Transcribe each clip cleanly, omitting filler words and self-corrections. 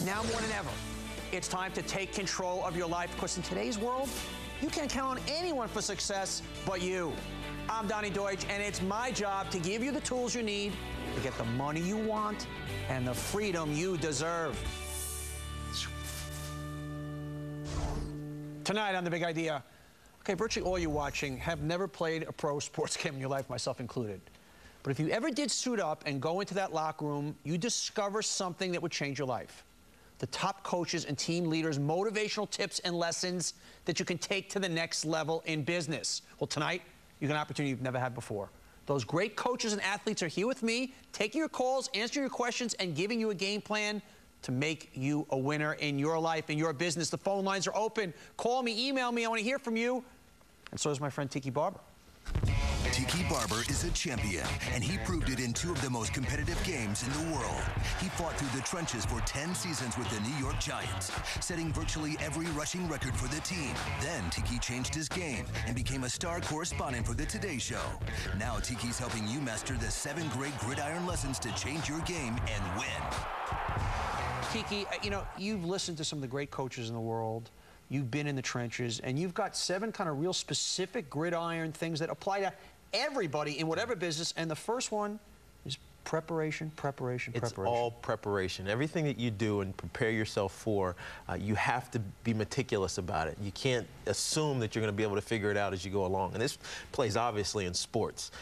Now more than ever, it's time to take control of your life, because in today's world, you can't count on anyone for success but you. I'm Donny Deutsch, and it's my job to give you the tools you need to get the money you want and the freedom you deserve. Tonight on The Big Idea, okay, virtually all you watching have never played a pro sports game in your life, myself included. But if you ever did suit up and go into that locker room, you discover something that would change your life. The top coaches and team leaders' motivational tips and lessons that you can take to the next level in business. Well, tonight, you get an opportunity you've never had before. Those great coaches and athletes are here with me, taking your calls, answering your questions, and giving you a game plan to make you a winner in your life, in your business. The phone lines are open. Call me, email me. I want to hear from you. And so is my friend Tiki Barber. Tiki Barber is a champion, and he proved it in 2 of the most competitive games in the world. He fought through the trenches for 10 seasons with the New York Giants, setting virtually every rushing record for the team. Then Tiki changed his game and became a star correspondent for the Today Show. Now Tiki's helping you master the 7 great gridiron lessons to change your game and win. Tiki, you know, you've listened to some of the great coaches in the world. You've been in the trenches, and you've got 7 kind of real specific gridiron things that apply to everybody in whatever business. And the first one is preparation, preparation, preparation. It's all preparation. Everything that you do and prepare yourself for, you have to be meticulous about it. You can't assume that you're going to be able to figure it out as you go along. And this plays obviously in sports.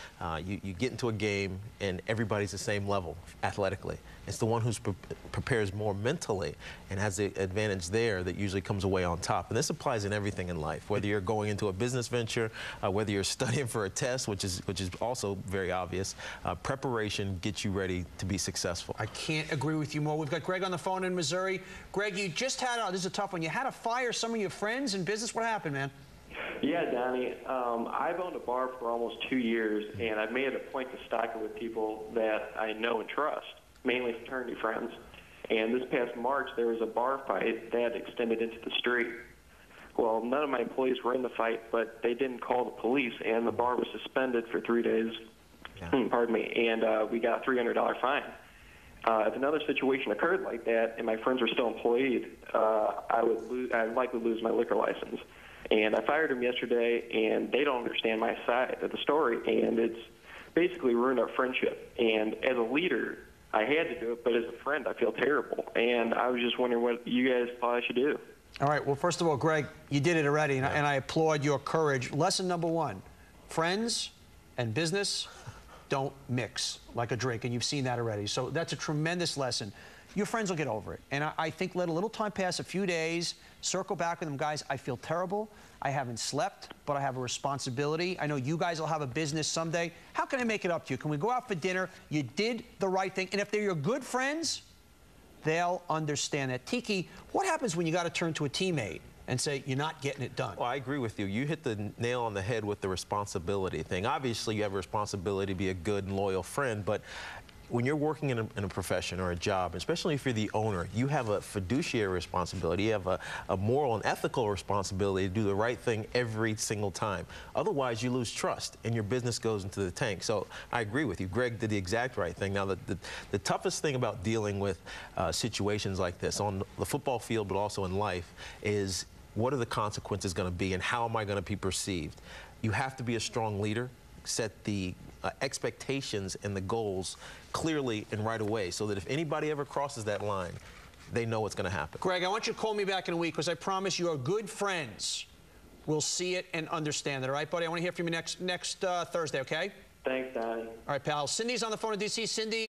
You get into a game and everybody's the same level athletically. It's the one who prepares more mentally and has the advantage there that usually comes away on top. And this applies in everything in life, whether you're going into a business venture, whether you're studying for a test, which is also very obvious. Preparation gets you ready to be successful. I can't agree with you more. We've got Greg on the phone in Missouri. Greg, you just had, this is a tough one, you had to fire some of your friends in business. What happened, man? Yeah, Donny. I've owned a bar for almost 2 years, and I've made it a point to stock it with people that I know and trust, mainly fraternity friends. And this past March, there was a bar fight that extended into the street. Well, none of my employees were in the fight, but they didn't call the police, and the bar was suspended for 3 days. Yeah. Pardon me. And we got a $300 fine. If another situation occurred like that and my friends were still employed, I'd likely lose my liquor license. And I fired them yesterday, and they don't understand my side of the story, and it's basically ruined our friendship. And as a leader, I had to do it, but as a friend, I feel terrible. And I was just wondering what you guys thought I should do. All right. Well, first of all, Greg, you did it already, and I applaud your courage. Lesson number 1, friends and business don't mix like a drink, and you've seen that already. So that's a tremendous lesson. Your friends will get over it. And I think let a little time pass, a few days, circle back with them. Guys, I feel terrible. I haven't slept, but I have a responsibility. I know you guys will have a business someday. How can I make it up to you? Can we go out for dinner? You did the right thing. And if they're your good friends, they'll understand that. Tiki, what happens when you got to turn to a teammate and say, you're not getting it done? Well, I agree with you. You hit the nail on the head with the responsibility thing. Obviously, you have a responsibility to be a good and loyal friend, but when you're working in a profession or a job, especially if you're the owner, you have a fiduciary responsibility. You have a moral and ethical responsibility to do the right thing every single time. Otherwise, you lose trust and your business goes into the tank. So I agree with you. Greg did the exact right thing. Now, the toughest thing about dealing with situations like this on the football field, but also in life, is what are the consequences going to be and how am I going to be perceived? You have to be a strong leader, set the expectations and the goals clearly and right away so that if anybody ever crosses that line, they know what's going to happen. Greg, I want you to call me back in a week, because I promise your good friends will see it and understand it. All right, buddy? I want to hear from you next Thursday, okay? Thanks, Donny. All right, pal. Cindy's on the phone in D.C. Cindy,